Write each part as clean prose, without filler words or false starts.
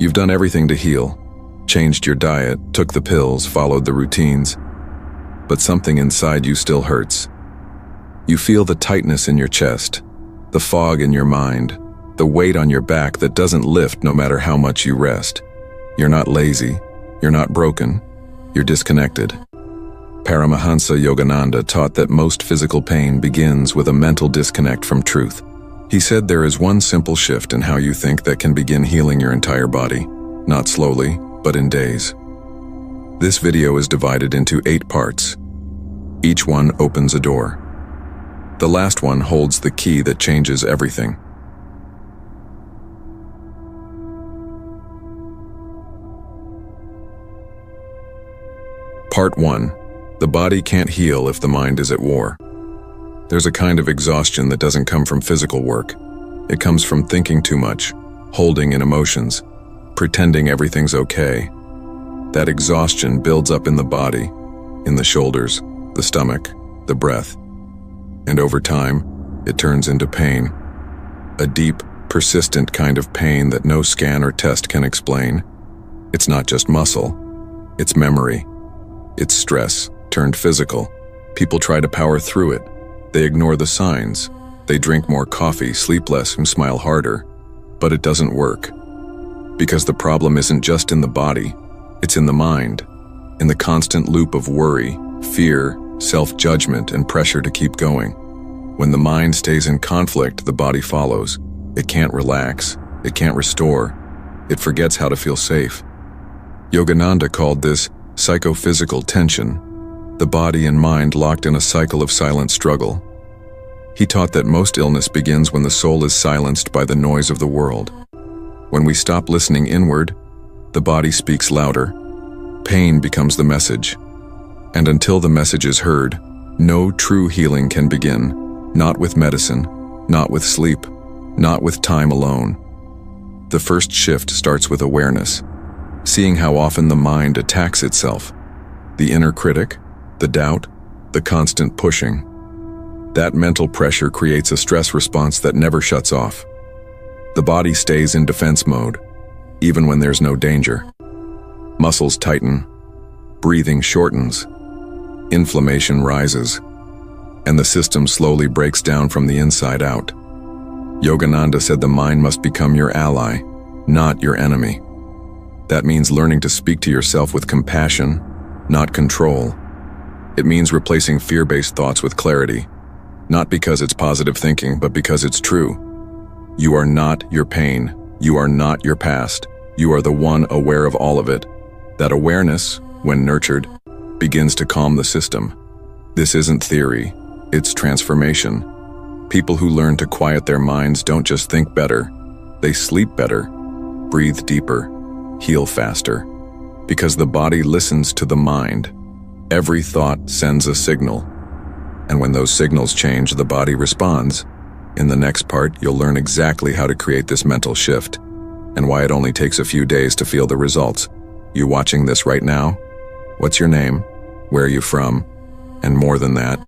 You've done everything to heal, changed your diet, took the pills, followed the routines, but something inside you still hurts. You feel the tightness in your chest, the fog in your mind, the weight on your back that doesn't lift no matter how much you rest. You're not lazy, you're not broken, you're disconnected. Paramhansa Yogananda taught that most physical pain begins with a mental disconnect from truth. He said there is one simple shift in how you think that can begin healing your entire body, not slowly, but in days. This video is divided into 8 parts. Each one opens a door. The last one holds the key that changes everything. Part 1. The body can't heal if the mind is at war. There's a kind of exhaustion that doesn't come from physical work. It comes from thinking too much, holding in emotions, pretending everything's okay. That exhaustion builds up in the body, in the shoulders, the stomach, the breath. And over time, it turns into pain. A deep, persistent kind of pain that no scan or test can explain. It's not just muscle, it's memory. It's stress turned physical. People try to power through it. They ignore the signs. They drink more coffee, sleep less, and smile harder. But it doesn't work. Because the problem isn't just in the body, it's in the mind, in the constant loop of worry, fear, self-judgment, and pressure to keep going. When the mind stays in conflict, the body follows. It can't relax. It can't restore. It forgets how to feel safe. Yogananda called this psychophysical tension, the body and mind locked in a cycle of silent struggle. He taught that most illness begins when the soul is silenced by the noise of the world. When we stop listening inward, the body speaks louder. Pain becomes the message. And until the message is heard, no true healing can begin, not with medicine, not with sleep, not with time alone. The first shift starts with awareness, seeing how often the mind attacks itself, the inner critic, the doubt, the constant pushing. That mental pressure creates a stress response that never shuts off. The body stays in defense mode, even when there's no danger. Muscles tighten, breathing shortens, inflammation rises, and the system slowly breaks down from the inside out. Yogananda said the mind must become your ally, not your enemy. That means learning to speak to yourself with compassion, not control. It means replacing fear-based thoughts with clarity, not because it's positive thinking, but because it's true. You are not your pain. You are not your past. You are the one aware of all of it. That awareness, when nurtured, begins to calm the system. This isn't theory, it's transformation. People who learn to quiet their minds don't just think better, they sleep better, breathe deeper, heal faster. Because the body listens to the mind. Every thought sends a signal. And when those signals change, the body responds. In the next part, you'll learn exactly how to create this mental shift, and why it only takes a few days to feel the results. You watching this right now? What's your name? Where are you from? And more than that,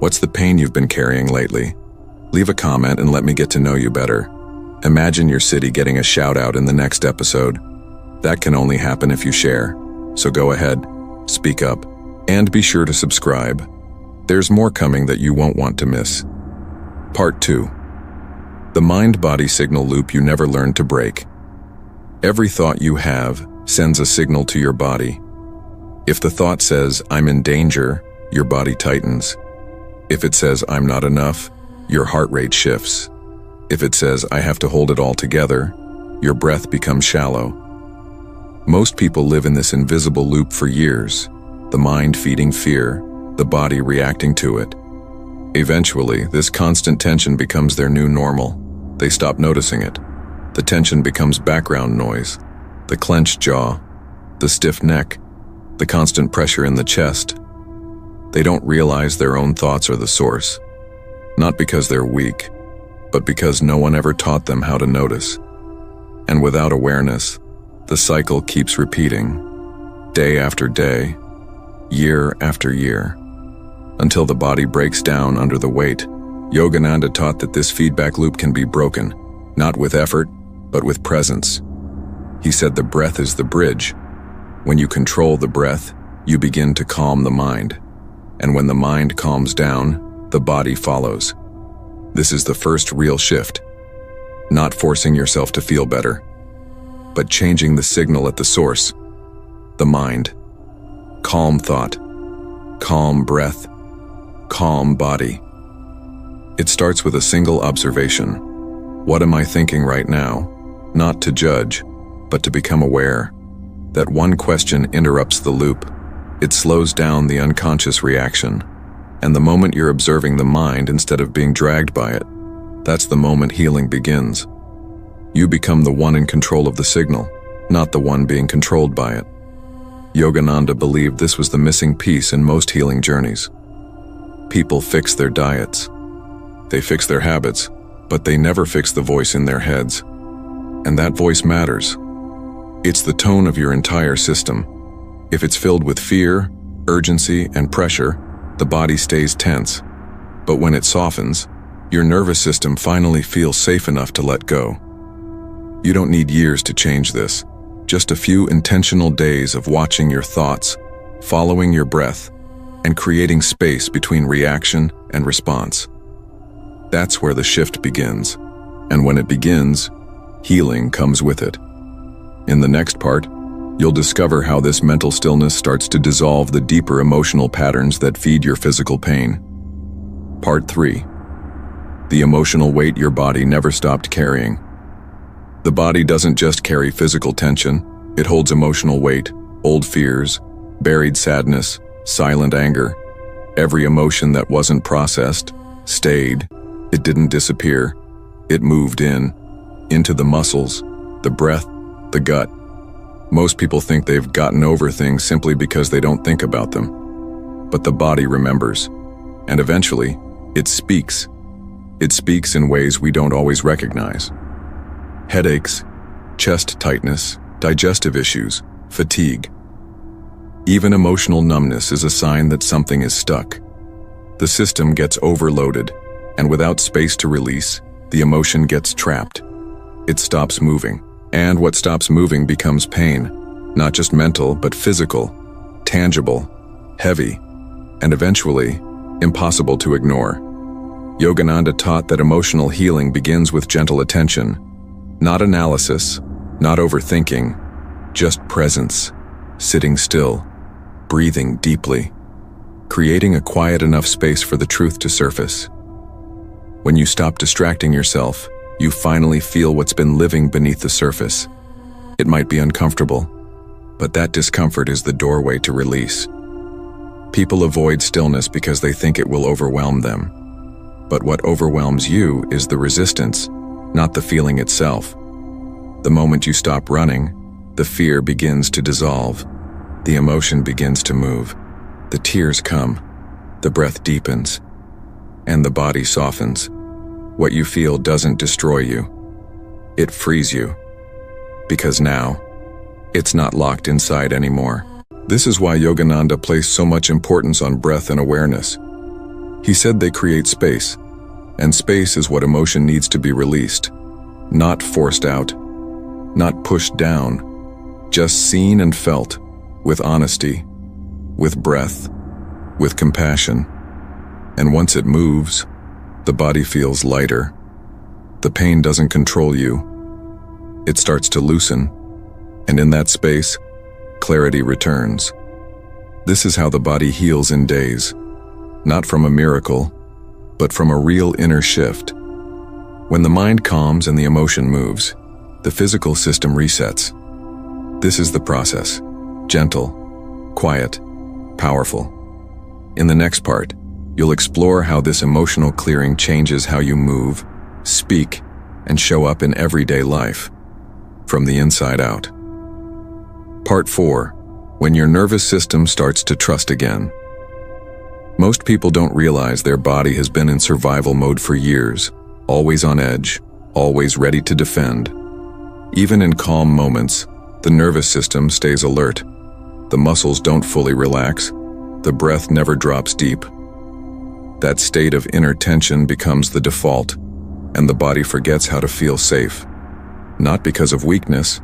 what's the pain you've been carrying lately? Leave a comment and let me get to know you better. Imagine your city getting a shout out in the next episode. That can only happen if you share. So go ahead, speak up, and be sure to subscribe. There's more coming that you won't want to miss. Part 2. The mind-body signal loop you never learned to break. Every thought you have sends a signal to your body. If the thought says, "I'm in danger," your body tightens. If it says, "I'm not enough," your heart rate shifts. If it says, "I have to hold it all together," your breath becomes shallow. Most people live in this invisible loop for years, the mind feeding fear, the body reacting to it. Eventually, this constant tension becomes their new normal. They stop noticing it. The tension becomes background noise. The clenched jaw, the stiff neck, the constant pressure in the chest. They don't realize their own thoughts are the source. Not because they're weak, but because no one ever taught them how to notice. And without awareness, the cycle keeps repeating, day after day, year after year, until the body breaks down under the weight. Yogananda taught that this feedback loop can be broken, not with effort, but with presence. He said the breath is the bridge. When you control the breath, you begin to calm the mind. And when the mind calms down, the body follows. This is the first real shift. Not forcing yourself to feel better, but changing the signal at the source, the mind. Calm thought, calm breath, calm body. It starts with a single observation. What am I thinking right now? Not to judge, but to become aware. That one question interrupts the loop. It slows down the unconscious reaction. And the moment you're observing the mind instead of being dragged by it, that's the moment healing begins. You become the one in control of the signal, not the one being controlled by it. Yogananda believed this was the missing piece in most healing journeys. People fix their diets. They fix their habits, but they never fix the voice in their heads. And that voice matters. It's the tone of your entire system. If it's filled with fear, urgency, and pressure, the body stays tense. But when it softens, your nervous system finally feels safe enough to let go. You don't need years to change this. Just a few intentional days of watching your thoughts, following your breath, and creating space between reaction and response. That's where the shift begins. And when it begins, healing comes with it. In the next part, you'll discover how this mental stillness starts to dissolve the deeper emotional patterns that feed your physical pain. Part 3. The emotional weight your body never stopped carrying. The body doesn't just carry physical tension, it holds emotional weight, old fears, buried sadness, silent anger. Every emotion that wasn't processed, stayed. It didn't disappear. It moved into the muscles, the breath, the gut. Most people think they've gotten over things simply because they don't think about them. But the body remembers. And eventually, it speaks. It speaks in ways we don't always recognize. Headaches, chest tightness, digestive issues, fatigue. Even emotional numbness is a sign that something is stuck. The system gets overloaded, and without space to release, the emotion gets trapped. It stops moving. And what stops moving becomes pain, not just mental, but physical, tangible, heavy, and eventually, impossible to ignore. Yogananda taught that emotional healing begins with gentle attention, not analysis, not overthinking, just presence, sitting still, breathing deeply, creating a quiet enough space for the truth to surface. When you stop distracting yourself, you finally feel what's been living beneath the surface. It might be uncomfortable, but that discomfort is the doorway to release. People avoid stillness because they think it will overwhelm them. But what overwhelms you is the resistance, not the feeling itself. The moment you stop running, the fear begins to dissolve. The emotion begins to move. The tears come. The breath deepens. And the body softens. What you feel doesn't destroy you. It frees you. Because now, it's not locked inside anymore. This is why Yogananda placed so much importance on breath and awareness. He said they create space, and space is what emotion needs to be released, not forced out, not pushed down, just seen and felt, with honesty, with breath, with compassion. And once it moves, the body feels lighter. The pain doesn't control you. It starts to loosen, and in that space, clarity returns. This is how the body heals in days, not from a miracle, but from a real inner shift. When the mind calms and the emotion moves, the physical system resets. This is the process, gentle, quiet, powerful. In the next part, you'll explore how this emotional clearing changes how you move, speak, and show up in everyday life, from the inside out. Part 4. When your nervous system starts to trust again. Most people don't realize their body has been in survival mode for years, always on edge, always ready to defend. Even in calm moments, the nervous system stays alert. The muscles don't fully relax. The breath never drops deep. That state of inner tension becomes the default, and the body forgets how to feel safe. Not because of weakness,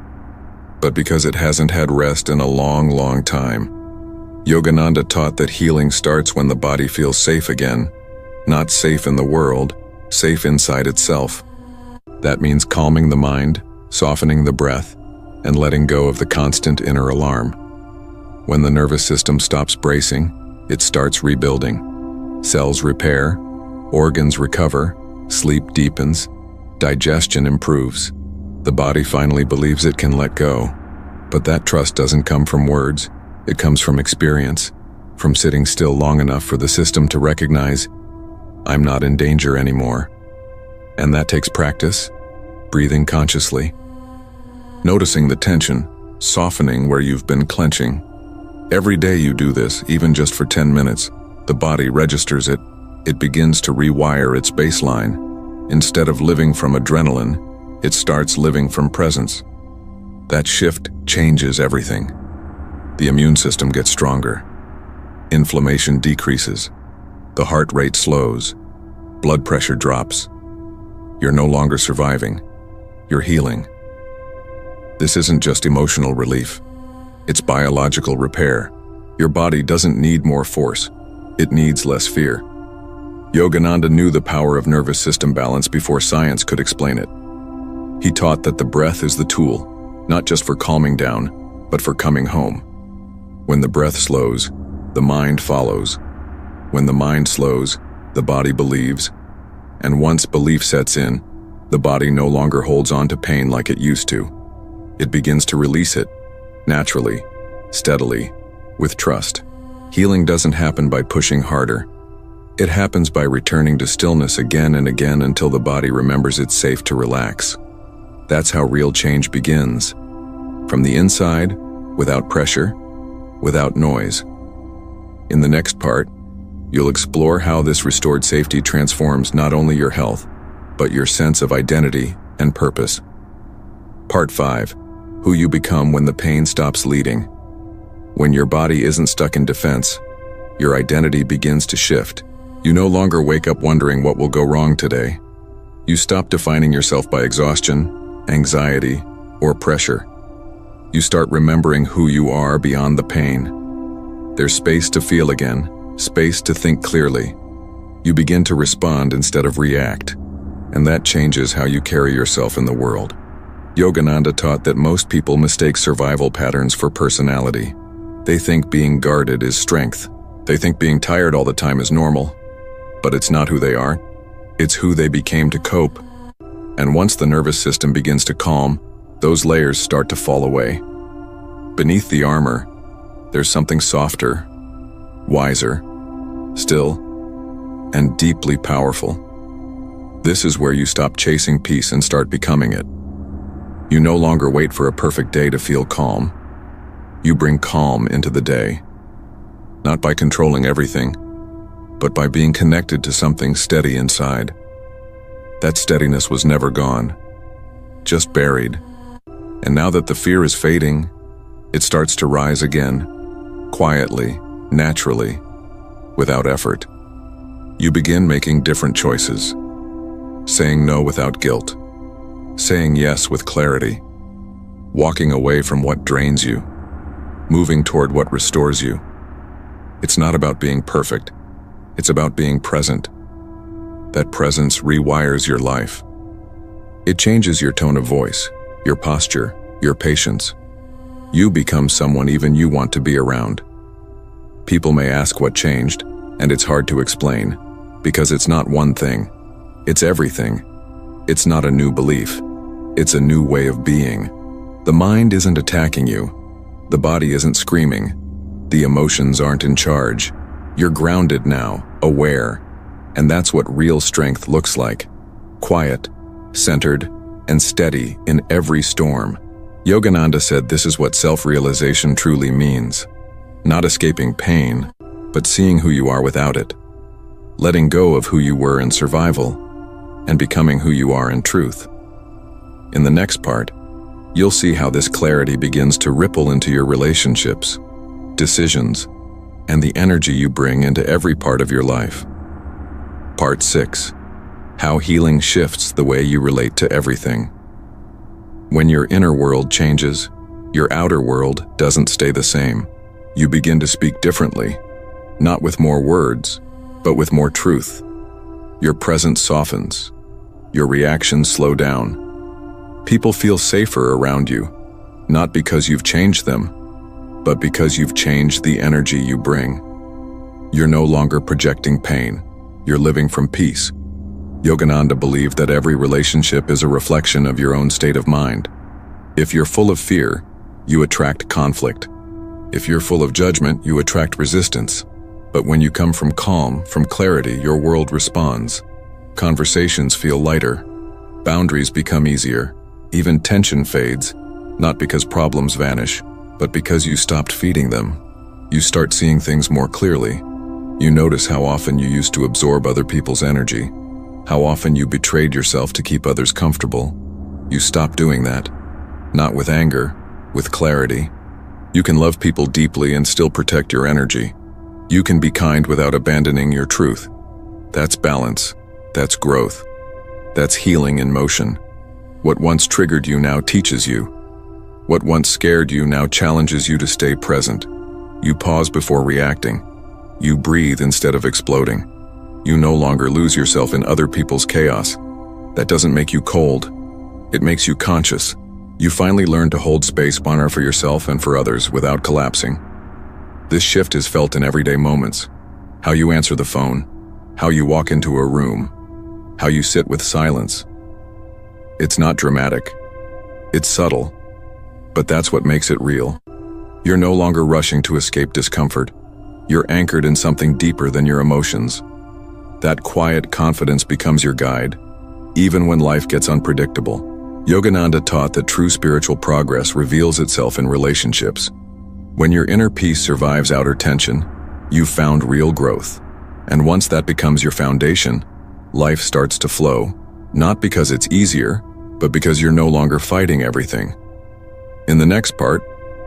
but because it hasn't had rest in a long, long time. Yogananda taught that healing starts when the body feels safe again, not safe in the world, safe inside itself. That means calming the mind, softening the breath, and letting go of the constant inner alarm. When the nervous system stops bracing, it starts rebuilding. Cells repair, organs recover, sleep deepens, digestion improves. The body finally believes it can let go. But that trust doesn't come from words. It comes from experience, from sitting still long enough for the system to recognize, I'm not in danger anymore. And that takes practice, breathing consciously, noticing the tension, softening where you've been clenching. Every day you do this, even just for 10 minutes, the body registers it. It begins to rewire its baseline. Instead of living from adrenaline, it starts living from presence. That shift changes everything. The immune system gets stronger. Inflammation decreases. The heart rate slows. Blood pressure drops. You're no longer surviving. You're healing. This isn't just emotional relief. It's biological repair. Your body doesn't need more force. It needs less fear. Yogananda knew the power of nervous system balance before science could explain it. He taught that the breath is the tool, not just for calming down, but for coming home. When the breath slows, the mind follows. When the mind slows, the body believes. And once belief sets in, the body no longer holds on to pain like it used to. It begins to release it, naturally, steadily, with trust. Healing doesn't happen by pushing harder. It happens by returning to stillness again and again until the body remembers it's safe to relax. That's how real change begins. From the inside, without pressure, without noise. In the next part, you'll explore how this restored safety transforms not only your health, but your sense of identity and purpose. Part 5. Who you become when the pain stops leading. When your body isn't stuck in defense, your identity begins to shift. You no longer wake up wondering what will go wrong today. You stop defining yourself by exhaustion, anxiety, or pressure. You start remembering who you are beyond the pain. There's space to feel again, space to think clearly. You begin to respond instead of react, and that changes how you carry yourself in the world. Yogananda taught that most people mistake survival patterns for personality. They think being guarded is strength. They think being tired all the time is normal. But it's not who they are. It's who they became to cope. And once the nervous system begins to calm, those layers start to fall away. Beneath the armor, there's something softer, wiser, still, and deeply powerful. This is where you stop chasing peace and start becoming it. You no longer wait for a perfect day to feel calm. You bring calm into the day, not by controlling everything, but by being connected to something steady inside. That steadiness was never gone, just buried. And now that the fear is fading, it starts to rise again, quietly, naturally, without effort. You begin making different choices, saying no without guilt, saying yes with clarity, walking away from what drains you, moving toward what restores you. It's not about being perfect. It's about being present. That presence rewires your life. It changes your tone of voice, your posture, your patience. You become someone even you want to be around. People may ask what changed, and it's hard to explain, because it's not one thing. It's everything. It's not a new belief. It's a new way of being. The mind isn't attacking you. The body isn't screaming. The emotions aren't in charge. You're grounded now, aware. And that's what real strength looks like. Quiet, centered, and steady in every storm. Yogananda said this is what self-realization truly means. Not escaping pain, but seeing who you are without it. Letting go of who you were in survival, and becoming who you are in truth. In the next part, you'll see how this clarity begins to ripple into your relationships, decisions, and the energy you bring into every part of your life. Part 6. How healing shifts the way you relate to everything. When your inner world changes, Your outer world doesn't stay the same. You begin to speak differently, not with more words, but with more truth. Your presence softens. Your reactions slow down. People feel safer around you, not because you've changed them, but because you've changed the energy you bring. You're no longer projecting pain. You're living from peace. Yogananda believed that every relationship is a reflection of your own state of mind. If you're full of fear, you attract conflict. If you're full of judgment, you attract resistance. But when you come from calm, from clarity, your world responds. Conversations feel lighter. Boundaries become easier. Even tension fades, not because problems vanish, but because you stopped feeding them. You start seeing things more clearly. You notice how often you used to absorb other people's energy, how often you betrayed yourself to keep others comfortable. You stop doing that. Not with anger, with clarity. You can love people deeply and still protect your energy. You can be kind without abandoning your truth. That's balance. That's growth. That's healing in motion. What once triggered you now teaches you. What once scared you now challenges you to stay present. You pause before reacting. You breathe instead of exploding. You no longer lose yourself in other people's chaos. That doesn't make you cold. It makes you conscious. You finally learn to hold space, honor for yourself and for others without collapsing. This shift is felt in everyday moments. How you answer the phone, how you walk into a room, how you sit with silence. It's not dramatic. It's subtle. But that's what makes it real. You're no longer rushing to escape discomfort. You're anchored in something deeper than your emotions. That quiet confidence becomes your guide, even when life gets unpredictable. Yogananda taught that true spiritual progress reveals itself in relationships. When your inner peace survives outer tension, you've found real growth. And once that becomes your foundation, life starts to flow, not because it's easier, but because you're no longer fighting everything. In the next part,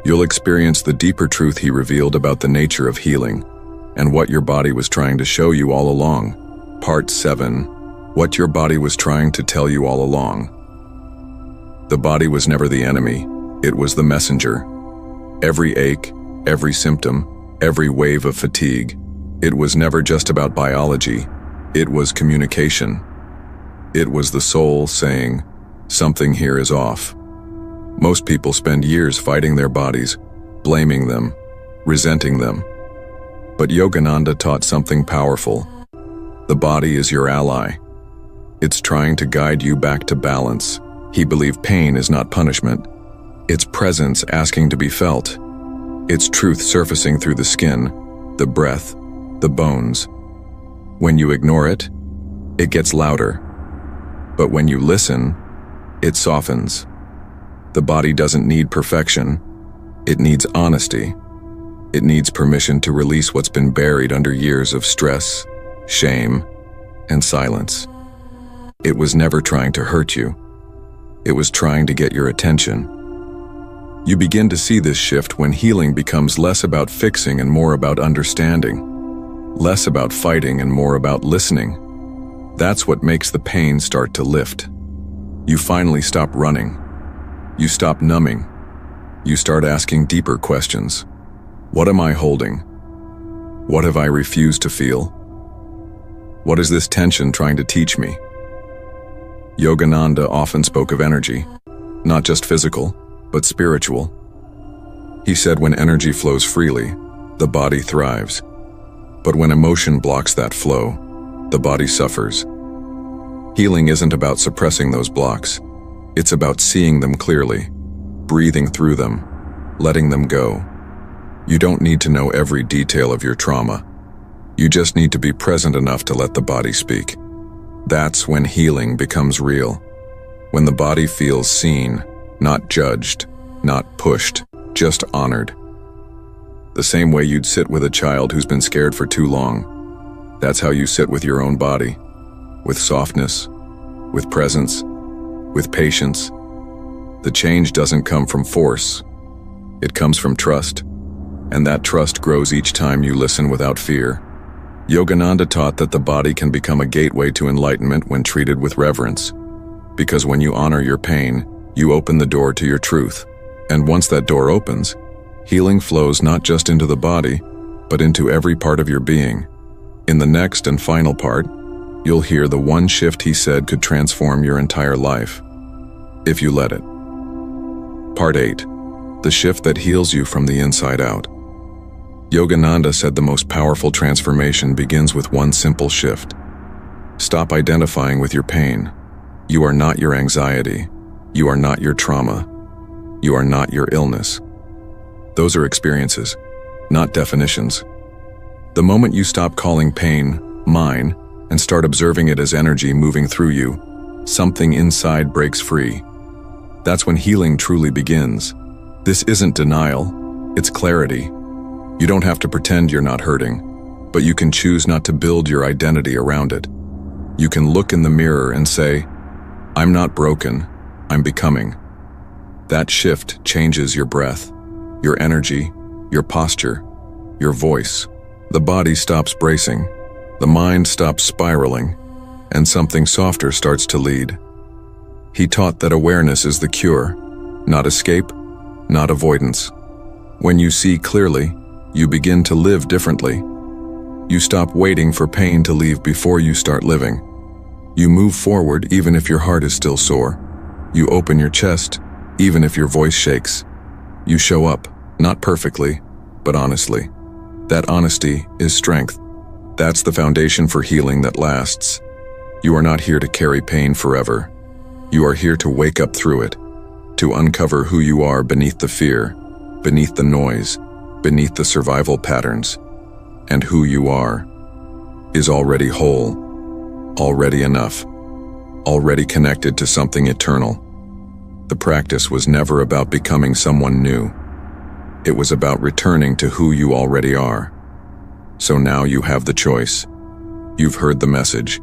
you'll experience the deeper truth he revealed about the nature of healing and what your body was trying to show you all along. Part 7. What your body was trying to tell you all along. The body was never the enemy, it was the messenger. Every ache, every symptom, every wave of fatigue, it was never just about biology, it was communication. It was the soul saying, something here is off. Most people spend years fighting their bodies, blaming them, resenting them. But Yogananda taught something powerful. The body is your ally. It's trying to guide you back to balance. He believed pain is not punishment. It's presence asking to be felt. It's truth surfacing through the skin, the breath, the bones. When you ignore it, it gets louder. But when you listen, it softens. The body doesn't need perfection. It needs honesty. It needs permission to release what's been buried under years of stress, shame, and silence. It was never trying to hurt you. It was trying to get your attention. You begin to see this shift when healing becomes less about fixing and more about understanding, less about fighting and more about listening. That's what makes the pain start to lift. You finally stop running. You stop numbing. You start asking deeper questions. What am I holding? What have I refused to feel? What is this tension trying to teach me? Yogananda often spoke of energy, not just physical, but spiritual. He said when energy flows freely, the body thrives. But when emotion blocks that flow, the body suffers. Healing isn't about suppressing those blocks. It's about seeing them clearly, breathing through them, letting them go. You don't need to know every detail of your trauma. You just need to be present enough to let the body speak. That's when healing becomes real. When the body feels seen, not judged, not pushed, just honored. The same way you'd sit with a child who's been scared for too long. That's how you sit with your own body. With softness, with presence, with patience. The change doesn't come from force. It comes from trust. And that trust grows each time you listen without fear. Yogananda taught that the body can become a gateway to enlightenment when treated with reverence. Because when you honor your pain, you open the door to your truth. And once that door opens, healing flows not just into the body, but into every part of your being. In the next and final part, you'll hear the one shift he said could transform your entire life, if you let it. Part 8. The shift that heals you from the inside out. Yogananda said the most powerful transformation begins with one simple shift. Stop identifying with your pain. You are not your anxiety. You are not your trauma. You are not your illness. Those are experiences, not definitions. The moment you stop calling pain mine and start observing it as energy moving through you, something inside breaks free. That's when healing truly begins. This isn't denial, it's clarity. You don't have to pretend you're not hurting, but you can choose not to build your identity around it. You can look in the mirror and say, I'm not broken, I'm becoming. That shift changes your breath, your energy, your posture, your voice. The body stops bracing, the mind stops spiraling, and something softer starts to lead. He taught that awareness is the cure, not escape, not avoidance. When you see clearly, you begin to live differently. You stop waiting for pain to leave before you start living. You move forward even if your heart is still sore. You open your chest even if your voice shakes. You show up, not perfectly, but honestly. That honesty is strength. That's the foundation for healing that lasts. You are not here to carry pain forever. You are here to wake up through it, to uncover who you are beneath the fear, beneath the noise, beneath the survival patterns. And who you are is already whole, already enough, already connected to something eternal. The practice was never about becoming someone new. It was about returning to who you already are. So now you have the choice. You've heard the message.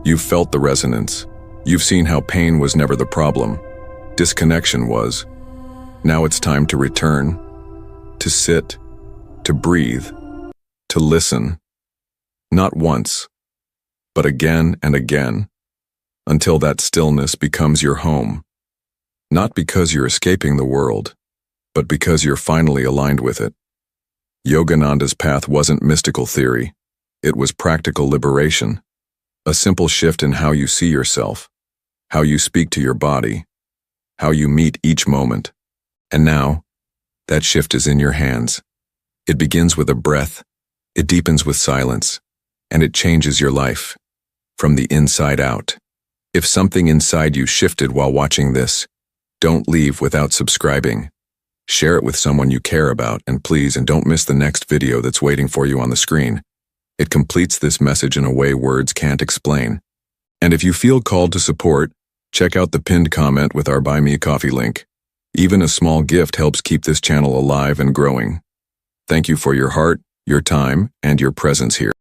You've felt the resonance. You've seen how pain was never the problem. Disconnection was. Now it's time to return, to sit, to breathe, to listen. Not once, but again and again, until that stillness becomes your home. Not because you're escaping the world, but because you're finally aligned with it. Yogananda's path wasn't mystical theory. It was practical liberation. A simple shift in how you see yourself, how you speak to your body, how you meet each moment. And now, that shift is in your hands. It begins with a breath, it deepens with silence, and it changes your life from the inside out. If something inside you shifted while watching this, don't leave without subscribing. Share it with someone you care about, and please, and don't miss the next video that's waiting for you on the screen. It completes this message in a way words can't explain. And if you feel called to support, check out the pinned comment with our Buy Me a Coffee link. Even a small gift helps keep this channel alive and growing. Thank you for your heart, your time, and your presence here.